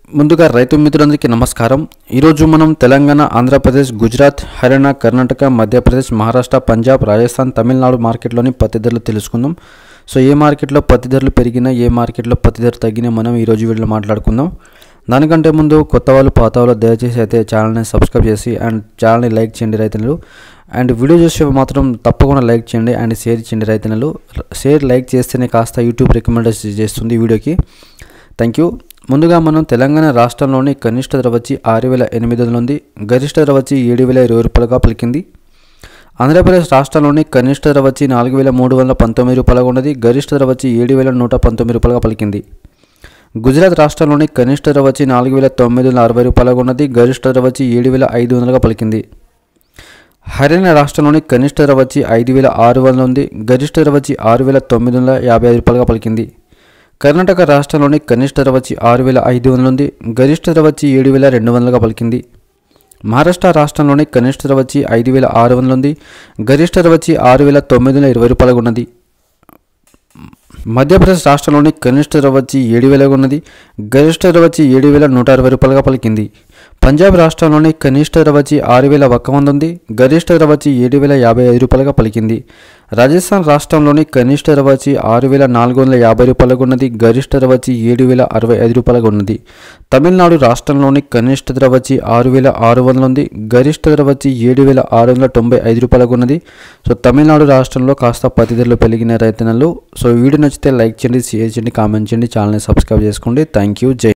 ముందుగా రైతు మిత్రులందరికీ నమస్కారం। ఈరోజు మనం తెలంగాణ, ఆంధ్రప్రదేశ్, గుజరాత్, హర్యానా, కర్ణాటక, మధ్యప్రదేశ్, మహారాష్ట్ర, పంజాబ్, రాజస్థాన్, తమిళనాడు మార్కెట్లోని పత్తి ధరలు తెలుసుకుందాం। సో ఏ మార్కెట్లో పత్తి ధరలు పెరిగినా, ఏ మార్కెట్లో పత్తి ధర తగ్గినా మనం ఈరోజు వీడియోలో మాట్లాడుకుందాం। దానికంటే ముందు కొత్త వాళ్ళు, పాత వాళ్ళు దయచేసి అయితే ఛానల్ని సబ్స్క్రైబ్ చేసి అండ్ ఛానల్ని లైక్ చేయండి రైతులు। అండ్ వీడియో చూసే మాత్రం తప్పకుండా లైక్ చేయండి అండ్ షేర్ చేయండి రైతులు। షేర్ లైక్ చేస్తేనే కాస్త యూట్యూబ్ రికమెండేషన్ చేస్తుంది వీడియోకి। Thank you. ముందుగా మనం తెలంగాణ రాష్ట్రంలోని కనిష్ట ధర వచ్చి 6,800 ఉంది, గరిష్ట ధర వచ్చి 7,020 రూపాయలుగా పలికింది। ఆంధ్రప్రదేశ్ రాష్ట్రంలోని కనిష్ట ధర వచ్చి 4,319 రూపాయలుగా ఉన్నది, గరిష్ట ధర వచ్చి 7,119 రూపాయలుగా పలికింది। గుజరాత్ రాష్ట్రంలోని కనిష్ట ధర వచ్చి 4,960 రూపాయలుగా ఉన్నది, గరిష్ట ధర వచ్చి 7,500గా పలికింది। హర్యానా రాష్ట్రంలోని కనిష్ట ధర వచ్చి 5,600 ఉంది, గరిష్ట ధర వచ్చి 6,955 రూపాయలుగా పలికింది। కర్ణాటక రాష్ట్రంలోని కనిష్ట ధర వచ్చి 6,500 ఉంది, గరిష్ట ధర వచ్చి 7,200గా పలికింది। మహారాష్ట్ర రాష్ట్రంలోని కనిష్ట ధర వచ్చి 5,600 ఉంది, గరిష్ట ధర వచ్చి 6,920 రూపాయలుగా ఉన్నది। మధ్యప్రదేశ్ రాష్ట్రంలోని కనిష్ట ధర వచ్చి 7,000 ఉన్నది, గరిష్ట ధర వచ్చి 7,160 రూపాయలుగా పలికింది। పంజాబ్ రాష్ట్రంలోని కనిష్ట ధర వచ్చి 6,100 ఉంది, గరిష్ట ధర వచ్చి 7,055 రూపాయలుగా పలికింది। రాజస్థాన్ రాష్ట్రంలోని కనిష్ట ధర వచ్చి 6,450 రూపాయలుగా ఉన్నది, గరిష్ట ధర వచ్చి 7,065 రూపాయలుగా ఉన్నది। తమిళనాడు రాష్ట్రంలోని కనిష్ట ధర వచ్చి 6,600 ఉంది, గరిష్ట ధర వచ్చి 7,695 రూపాయలుగా ఉన్నది। సో తమిళనాడు రాష్ట్రంలో కాస్త పత్తి ధరలు పెరిగిన రైతన్నలు। సో వీడియో నచ్చితే లైక్ చేయండి, షేర్ చేయండి, కామెంట్ చేయండి, ఛానల్ని సబ్స్క్రైబ్ చేసుకోండి। Thank you. జై